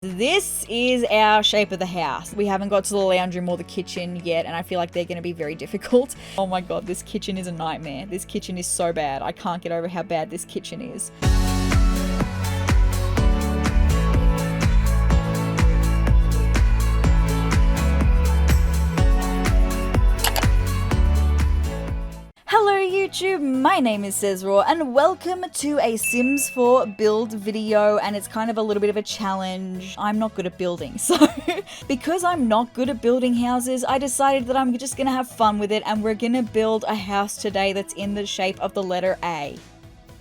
This is our shape of the house. We haven't got to the lounge room or the kitchen yet, and I feel like they're going to be very difficult. Oh my god, this kitchen is a nightmare. This kitchen is so bad. I can't get over how bad this kitchen is. Hello YouTube, my name is sezrawrr and welcome to a Sims 4 build video, and it's kind of a little bit of a challenge. I'm not good at building, so because I'm not good at building houses, I decided that I'm just gonna have fun with it and we're gonna build a house today that's in the shape of the letter A.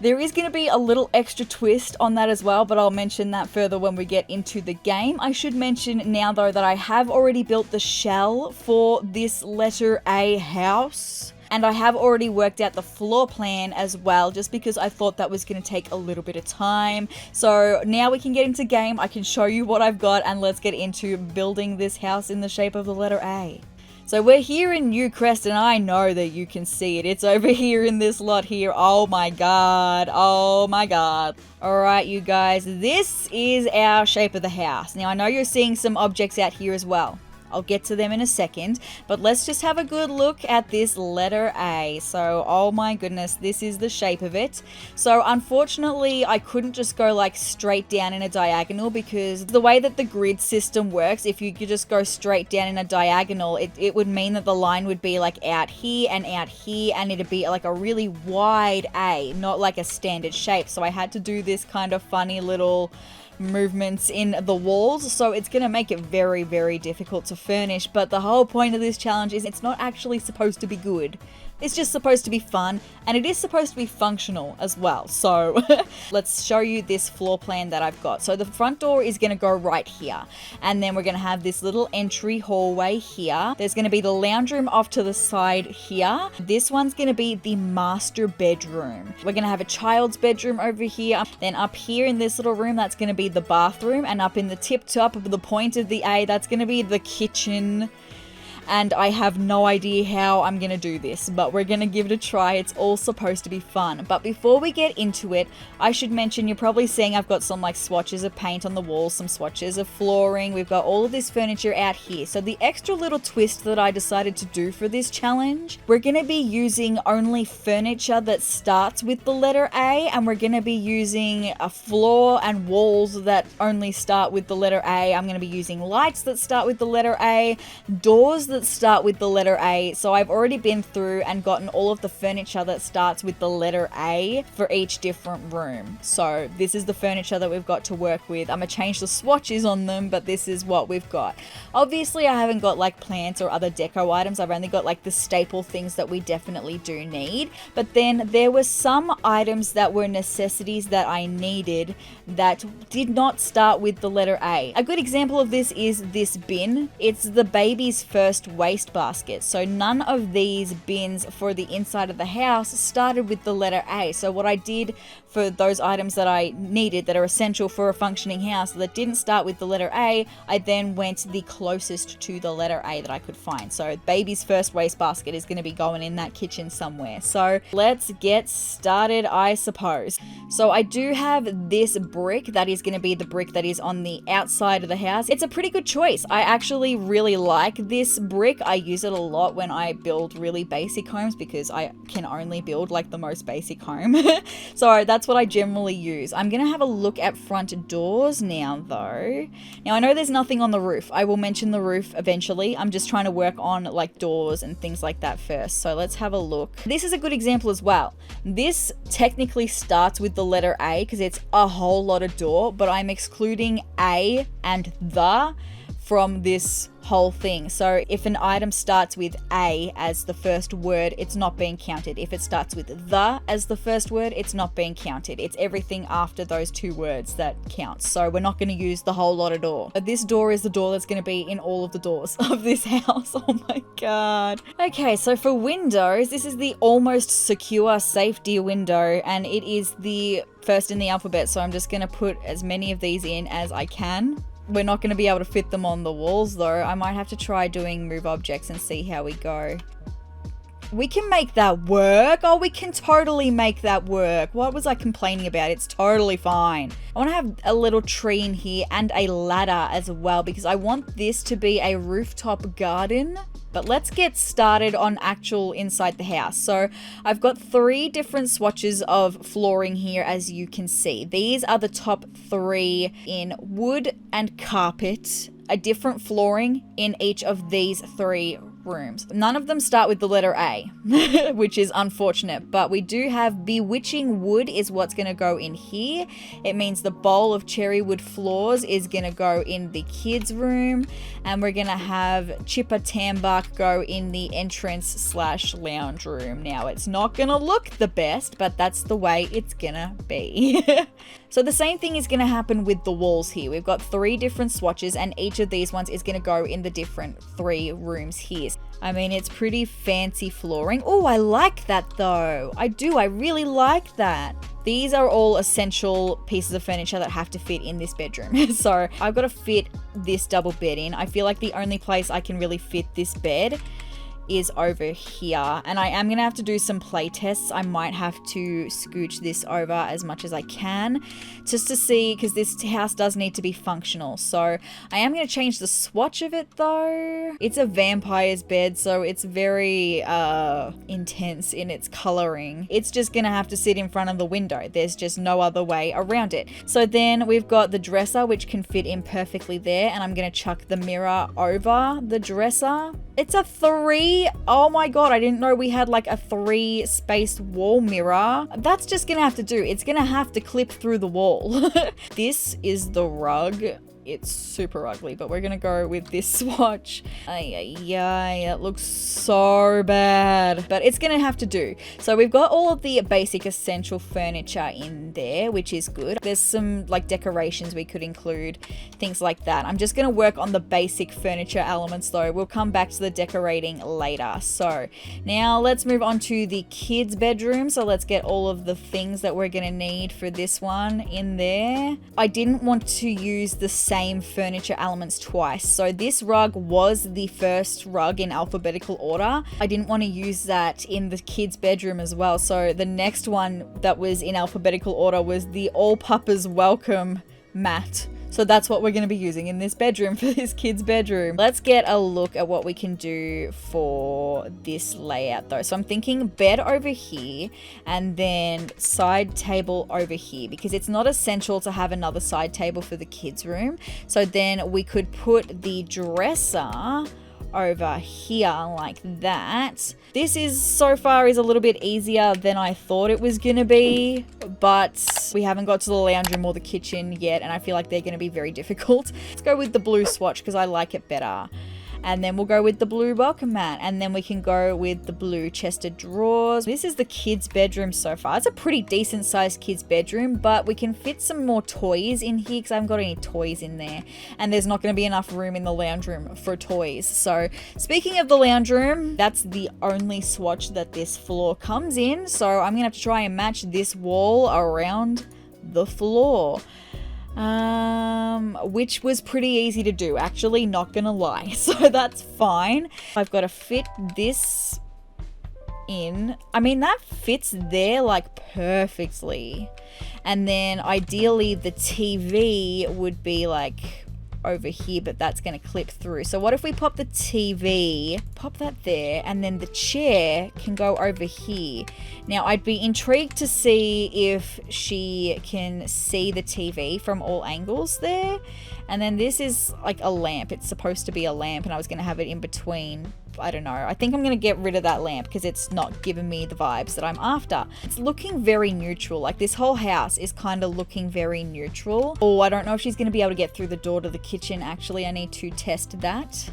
There is going to be a little extra twist on that as well, but I'll mention that further when we get into the game. I should mention now though that I have already built the shell for this letter A house. And I have already worked out the floor plan as well, just because I thought that was going to take a little bit of time. So now we can get into game, I can show you what I've got, and let's get into building this house in the shape of the letter A. So we're here in Newcrest, and I know that you can see it. It's over here in this lot here. Oh my god. Oh my god. Alright, you guys. This is our shape of the house. Now, I know you're seeing some objects out here as well. I'll get to them in a second, but let's just have a good look at this letter A. So, oh my goodness, this is the shape of it. So, unfortunately, I couldn't just go like straight down in a diagonal, because the way that the grid system works, if you could just go straight down in a diagonal, it would mean that the line would be like out here, and it'd be like a really wide A, not like a standard shape. So I had to do this kind of funny little movements in the walls, so it's gonna make it very, very difficult to furnish. But the whole point of this challenge is it's not actually supposed to be good. It's just supposed to be fun, and it is supposed to be functional as well. So let's show you this floor plan that I've got. So the front door is going to go right here, and then we're going to have this little entry hallway here. There's going to be the lounge room off to the side here. This one's going to be the master bedroom. We're going to have a child's bedroom over here. Then up here in this little room, that's going to be the bathroom, and up in the tip top of the point of the A, that's going to be the kitchen. And I have no idea how I'm going to do this, but we're going to give it a try. It's all supposed to be fun. But before we get into it, I should mention, you're probably seeing I've got some like swatches of paint on the walls, some swatches of flooring. We've got all of this furniture out here. So the extra little twist that I decided to do for this challenge, we're going to be using only furniture that starts with the letter A, and we're going to be using a floor and walls that only start with the letter A. I'm going to be using lights that start with the letter A, doors that start with the letter A. So I've already been through and gotten all of the furniture that starts with the letter A for each different room. So this is the furniture that we've got to work with. I'm gonna change the swatches on them, but this is what we've got. Obviously, I haven't got like plants or other deco items. I've only got like the staple things that we definitely do need. But then there were some items that were necessities that I needed that did not start with the letter A. A good example of this is this bin. It's the baby's first waste basket. So none of these bins for the inside of the house started with the letter A. So what I did for those items that I needed that are essential for a functioning house that didn't start with the letter A, I then went the closest to the letter A that I could find. So baby's first waste basket is going to be going in that kitchen somewhere. So let's get started, I suppose. So I do have this brick that is going to be the brick that is on the outside of the house. It's a pretty good choice. I actually really like this brick. I use it a lot when I build really basic homes, because I can only build like the most basic home. So that's what I generally use. I'm gonna have a look at front doors now though. Now I know there's nothing on the roof. I will mention the roof eventually. I'm just trying to work on like doors and things like that first. So let's have a look. This is a good example as well. This technically starts with the letter A because it's a whole lot of door, but I'm excluding A and the from this whole thing. So if an item starts with A as the first word, it's not being counted. If it starts with the as the first word, it's not being counted. It's everything after those two words that counts. So we're not going to use the whole lot of door. But this door is the door that's going to be in all of the doors of this house. Oh my god. Okay, so for windows, this is the almost secure safety window, and it is the first in the alphabet. So I'm just going to put as many of these in as I can. We're not going to be able to fit them on the walls though. I might have to try doing move objects and see how we go. We can make that work. Oh, we can totally make that work. What was I complaining about? It's totally fine. I want to have a little tree in here and a ladder as well because I want this to be a rooftop garden. But let's get started on actual inside the house. So I've got 3 different swatches of flooring here, as you can see. These are the top 3 in wood and carpet, a different flooring in each of these 3 rooms. None of them start with the letter A, which is unfortunate, but we do have bewitching wood is what's going to go in here. It means the bowl of cherry wood floors is going to go in the kids room, and we're going to have chipper tambark go in the entrance / lounge room. Now it's not going to look the best, but that's the way it's going to be. So the same thing is going to happen with the walls here. We've got 3 different swatches, and each of these ones is going to go in the different 3 rooms here. I mean, it's pretty fancy flooring. Oh, I like that though. I do. I really like that. These are all essential pieces of furniture that have to fit in this bedroom. So I've got to fit this double bed in. I feel like the only place I can really fit this bed is over here, and I am gonna have to do some play tests. I might have to scooch this over as much as I can just to see, because this house does need to be functional. So I am gonna change the swatch of it though. It's a vampire's bed, so it's very intense in its coloring. It's just gonna have to sit in front of the window. There's just no other way around it. So then we've got the dresser, which can fit in perfectly there, and I'm gonna chuck the mirror over the dresser. It's a 3. Oh my god, I didn't know we had like a 3 spaced wall mirror. That's just gonna have to do. It's gonna have to clip through the wall. This is the rug. It's super ugly, but we're gonna go with this swatch. That looks so bad, but it's gonna have to do. So we've got all of the basic essential furniture in there, which is good. There's some like decorations we could include, things like that. I'm just gonna work on the basic furniture elements though. We'll come back to the decorating later. So now let's move on to the kids' bedroom. So let's get all of the things that we're gonna need for this one in there. I didn't want to use the same furniture elements twice. So this rug was the first rug in alphabetical order. I didn't want to use that in the kids' bedroom as well. So the next one that was in alphabetical order was the All Papa's Welcome mat. So that's what we're going to be using in this bedroom for this kid's bedroom. Let's get a look at what we can do for this layout though. So I'm thinking bed over here and then side table over here, because it's not essential to have another side table for the kids' room. So then we could put the dresser over here like that. This is so far is a little bit easier than I thought it was gonna be, but we haven't got to the lounge room or the kitchen yet, and I feel like they're gonna be very difficult. Let's go with the blue swatch because I like it better. And then we'll go with the blue welcome mat, and then we can go with the blue chest of drawers. This is the kids' bedroom so far. It's a pretty decent sized kids' bedroom, but we can fit some more toys in here because I haven't got any toys in there, and there's not going to be enough room in the lounge room for toys. So speaking of the lounge room, that's the only swatch that this floor comes in. So I'm gonna have to try and match this wall around the floor. Which was pretty easy to do, actually, not gonna lie. So that's fine. I've got to fit this in. I mean, that fits there like perfectly. And then ideally the TV would be like over here, but that's going to clip through. So what if we pop the TV, pop that there, and then the chair can go over here. Now I'd be intrigued to see if she can see the TV from all angles there. And then this is like a lamp. It's supposed to be a lamp, and I was going to have it in between. I don't know. I think I'm going to get rid of that lamp because it's not giving me the vibes that I'm after. It's looking very neutral. Like this whole house is kind of looking very neutral. Oh, I don't know if she's going to be able to get through the door to the kitchen. Actually, I need to test that.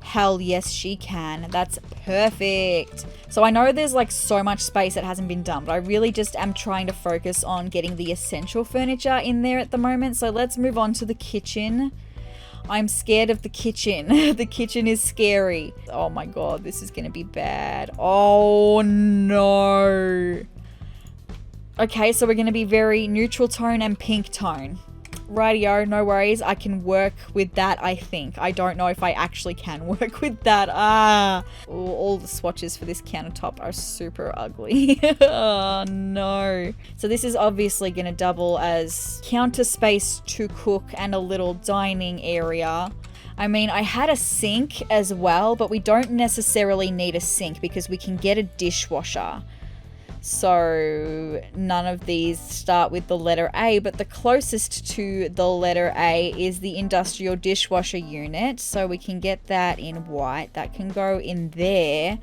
Hell yes, she can. That's perfect. So I know there's like so much space that hasn't been done, but I really just am trying to focus on getting the essential furniture in there at the moment. So let's move on to the kitchen. I'm scared of the kitchen. The kitchen is scary. Oh my god, this is gonna be bad. Oh no. Okay, so we're gonna be very neutral tone and pink tone. Rightio, no worries. I can work with that, I think. I don't know if I actually can work with that. All the swatches for this countertop are super ugly. Oh no. So this is obviously going to double as counter space to cook and a little dining area. I mean, I had a sink as well, but we don't necessarily need a sink because we can get a dishwasher. So none of these start with the letter A, but the closest to the letter A is the industrial dishwasher unit. So we can get that in white. That can go in there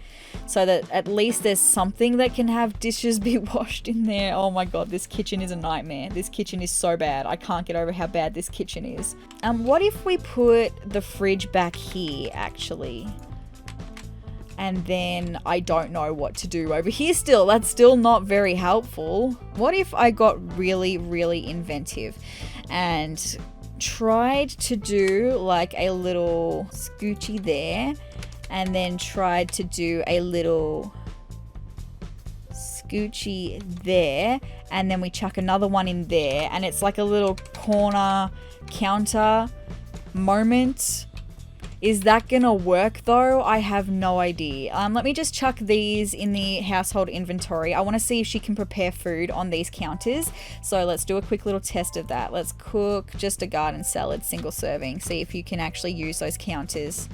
so that at least there's something that can have dishes be washed in there. Oh my God, this kitchen is a nightmare. This kitchen is so bad. I can't get over how bad this kitchen is. What if we put the fridge back here actually? And then I don't know what to do over here still. That's still not very helpful. What if I got really, really inventive and tried to do like a little scoochie there and then tried to do a little scoochie there and then we chuck another one in there and it's like a little corner counter moment. Is that gonna work though? I have no idea. Let me just chuck these in the household inventory. I want to see if she can prepare food on these counters. So let's do a quick little test of that. Let's cook just a garden salad, single serving. See if you can actually use those counters.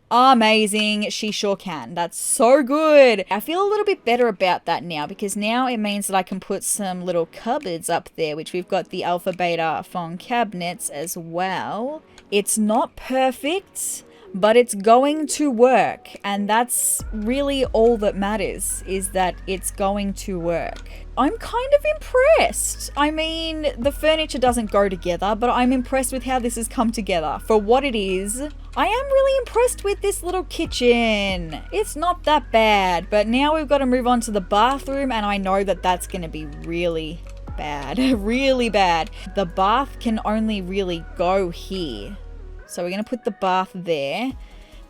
Amazing. She sure can. That's so good. I feel a little bit better about that now because now it means that I can put some little cupboards up there, which we've got the alpha beta phone cabinets as well. It's not perfect, but it's going to work. And that's really all that matters, is that it's going to work. I'm kind of impressed. I mean, the furniture doesn't go together, but I'm impressed with how this has come together. For what it is, I am really impressed with this little kitchen. It's not that bad, but now we've got to move on to the bathroom, and I know that that's going to be really bad. Really bad. The bath can only really go here. So we're going to put the bath there.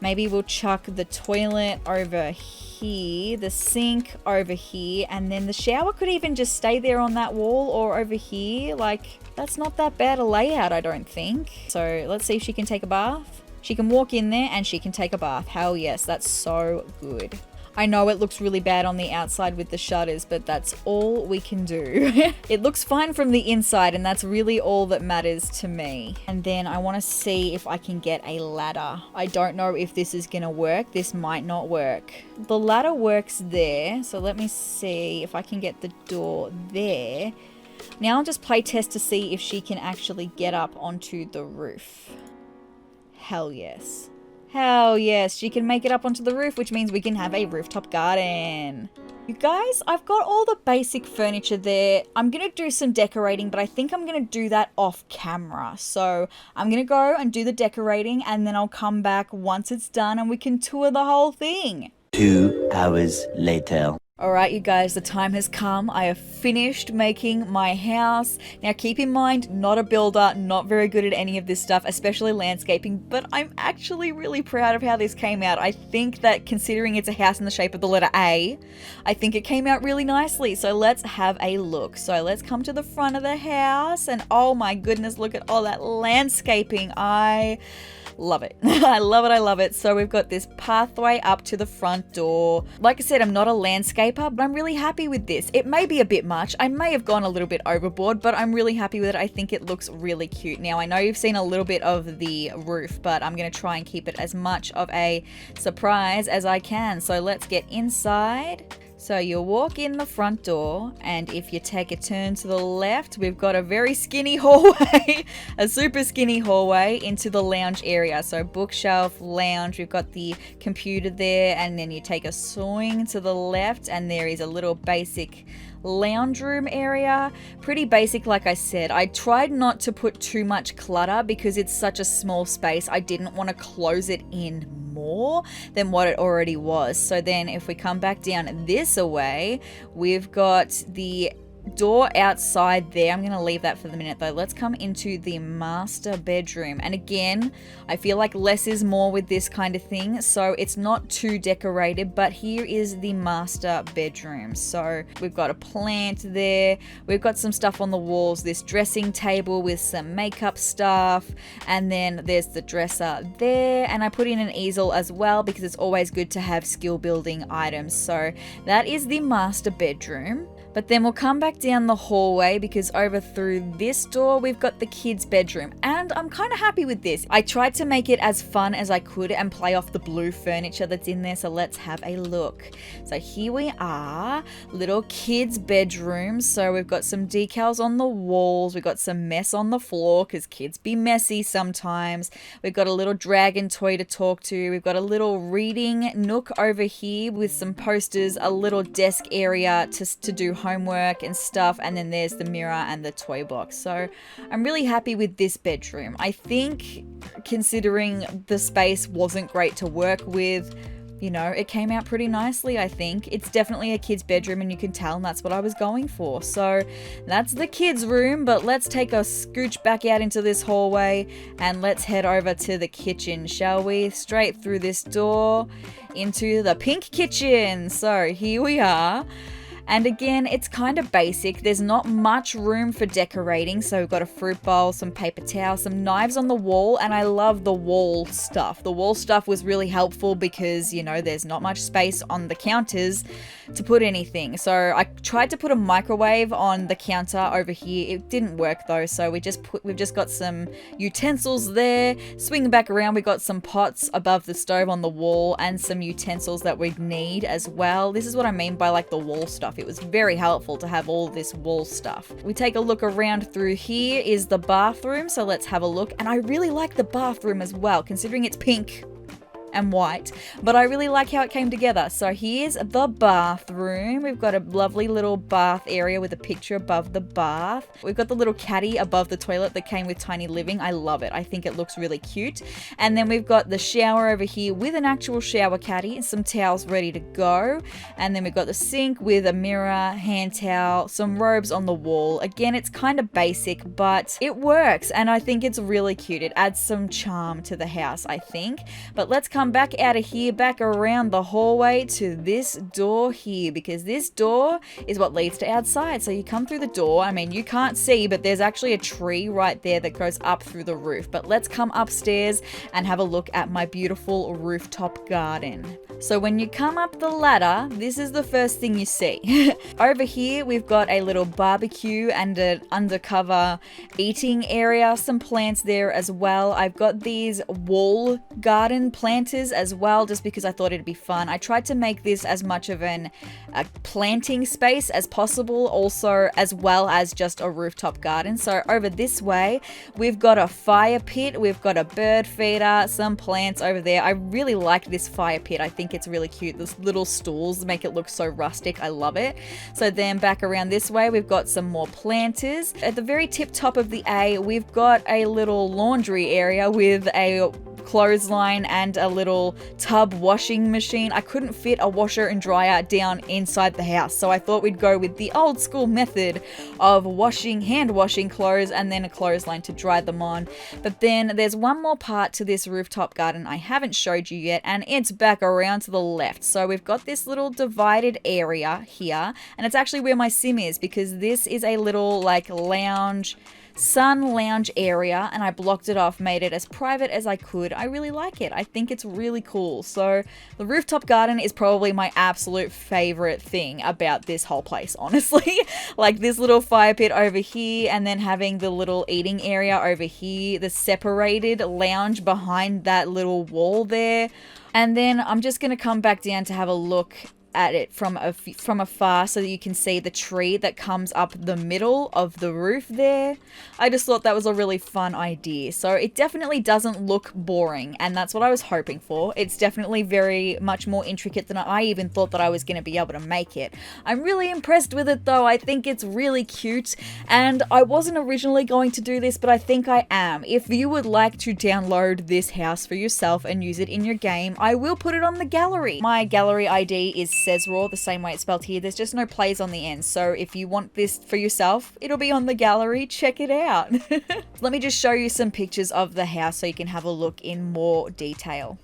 Maybe we'll chuck the toilet over here, the sink over here, and then the shower could even just stay there on that wall or over here. Like, that's not that bad a layout, I don't think. So let's see if she can take a bath. She can walk in there and she can take a bath. Hell yes, that's so good. I know it looks really bad on the outside with the shutters, but that's all we can do. It looks fine from the inside, and that's really all that matters to me. And then I want to see if I can get a ladder. I don't know if this is gonna work. This might not work. The ladder works there, so let me see if I can get the door there. Now I'll just play test to see if she can actually get up onto the roof. Hell yes. Hell yes, she can make it up onto the roof, which means we can have a rooftop garden. You guys, I've got all the basic furniture there. I'm going to do some decorating, but I think I'm going to do that off camera. So I'm going to go and do the decorating, and then I'll come back once it's done and we can tour the whole thing. 2 hours later. Alright you guys, the time has come. I have finished making my house. Now keep in mind, not a builder, not very good at any of this stuff, especially landscaping, but I'm actually really proud of how this came out. I think that considering it's a house in the shape of the letter A, I think it came out really nicely. So let's have a look. So let's come to the front of the house, and oh my goodness, look at all that landscaping. I love it. I love it. I love it. So we've got this pathway up to the front door. Like I said, I'm not a landscaper, but I'm really happy with this. It may be a bit much. I may have gone a little bit overboard, but I'm really happy with it. I think it looks really cute. Now, I know you've seen a little bit of the roof, but I'm going to try and keep it as much of a surprise as I can. So let's get inside. So you'll walk in the front door, and if you take a turn to the left, we've got a very skinny hallway, a super skinny hallway into the lounge area. So bookshelf, lounge, we've got the computer there, and then you take a swing to the left and there is a little basic lounge room area. Pretty basic, like I said. I tried not to put too much clutter because it's such a small space. I didn't want to close it in more than what it already was. So then if we come back down this way, we've got the door outside there. I'm going to leave that for the minute though. Let's come into the master bedroom. And again, I feel like less is more with this kind of thing. So it's not too decorated, but here is the master bedroom. So we've got a plant there. We've got some stuff on the walls, this dressing table with some makeup stuff. And then there's the dresser there. And I put in an easel as well because it's always good to have skill building items. So that is the master bedroom. But then we'll come back down the hallway because over through this door, we've got the kids' bedroom. And I'm kind of happy with this. I tried to make it as fun as I could and play off the blue furniture that's in there. So let's have a look. So here we are, little kids' bedroom. So we've got some decals on the walls. We've got some mess on the floor because kids be messy sometimes. We've got a little dragon toy to talk to. We've got a little reading nook over here with some posters, a little desk area to do homework and stuff, and then there's the mirror and the toy box. So I'm really happy with this bedroom. I think considering the space wasn't great to work with, you know, it came out pretty nicely. I think it's definitely a kid's bedroom and you can tell, and that's what I was going for. So that's the kids room, but let's take a scooch back out into this hallway and let's head over to the kitchen, shall we? Straight through this door into the pink kitchen. So here we are. And again, it's kind of basic. There's not much room for decorating. So we've got a fruit bowl, some paper towels, some knives on the wall. And I love the wall stuff. The wall stuff was really helpful because, you know, there's not much space on the counters to put anything. So I tried to put a microwave on the counter over here. It didn't work though. So we've just got some utensils there. Swinging back around, we got some pots above the stove on the wall and some utensils that we'd need as well. This is what I mean by like the wall stuff. It was very helpful to have all this wall stuff. We take a look around through here is the bathroom. So let's have a look. And I really like the bathroom as well, considering it's pink and white, but I really like how it came together. So here's the bathroom. We've got a lovely little bath area with a picture above the bath. We've got the little caddy above the toilet that came with Tiny Living. I love it. I think it looks really cute. And then we've got the shower over here with an actual shower caddy and some towels ready to go. And then we've got the sink with a mirror, hand towel, some robes on the wall. Again, it's kind of basic, but it works. And I think it's really cute. It adds some charm to the house, I think. But let's come back out of here, back around the hallway to this door here, because this door is what leads to outside. So you come through the door. I mean, you can't see, but there's actually a tree right there that goes up through the roof. But let's come upstairs and have a look at my beautiful rooftop garden. So when you come up the ladder, this is the first thing you see. Over here, we've got a little barbecue and an undercover eating area, some plants there as well. I've got these wall garden planters as well, just because I thought it'd be fun. I tried to make this as much of a planting space as possible, also as well as just a rooftop garden. So over this way, we've got a fire pit, we've got a bird feeder, some plants over there. I really like this fire pit. I think it's really cute. These little stools make it look so rustic. I love it. So then back around this way, we've got some more planters. At the very tip top of the A, we've got a little laundry area with a clothesline and a little tub washing machine. I couldn't fit a washer and dryer down inside the house, so I thought we'd go with the old school method of hand washing clothes and then a clothesline to dry them on. But then there's one more part to this rooftop garden I haven't showed you yet, and it's back around to the left. So we've got this little divided area here, and it's actually where my sim is, because this is a little like sun lounge area, and I blocked it off, made it as private as I could. I really like it. I think it's really cool. So the rooftop garden is probably my absolute favorite thing about this whole place, honestly. Like this little fire pit over here, and then having the little eating area over here, the separated lounge behind that little wall there. And then I'm just going to come back down to have a look at it from afar so that you can see the tree that comes up the middle of the roof there. I just thought that was a really fun idea. So it definitely doesn't look boring, and that's what I was hoping for. It's definitely very much more intricate than I even thought that I was going to be able to make it. I'm really impressed with it though. I think it's really cute, and I wasn't originally going to do this, but I think I am. If you would like to download this house for yourself and use it in your game, I will put it on the gallery. My gallery ID is sezrawrr, the same way it's spelled here. There's just no plays on the end. So if you want this for yourself, it'll be on the gallery. Check it out. Let me just show you some pictures of the house so you can have a look in more detail.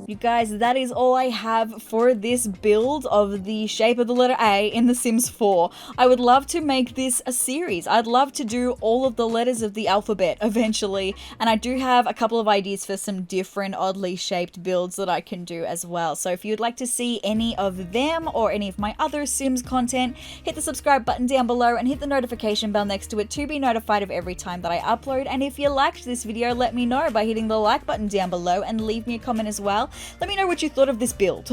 You guys, that is all I have for this build of the shape of the letter A in The Sims 4. I would love to make this a series. I'd love to do all of the letters of the alphabet eventually, and I do have a couple of ideas for some different oddly shaped builds that I can do as well. So if you'd like to see any of them or any of my other Sims content, hit the subscribe button down below and hit the notification bell next to it to be notified of every time that I upload. And if you liked this video, let me know by hitting the like button down below and leave me a comment as well. Let me know what you thought of this build.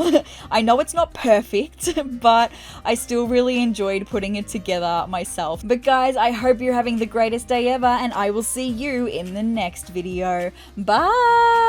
I know it's not perfect, but I still really enjoyed putting it together myself. But guys, I hope you're having the greatest day ever, and I will see you in the next video. Bye!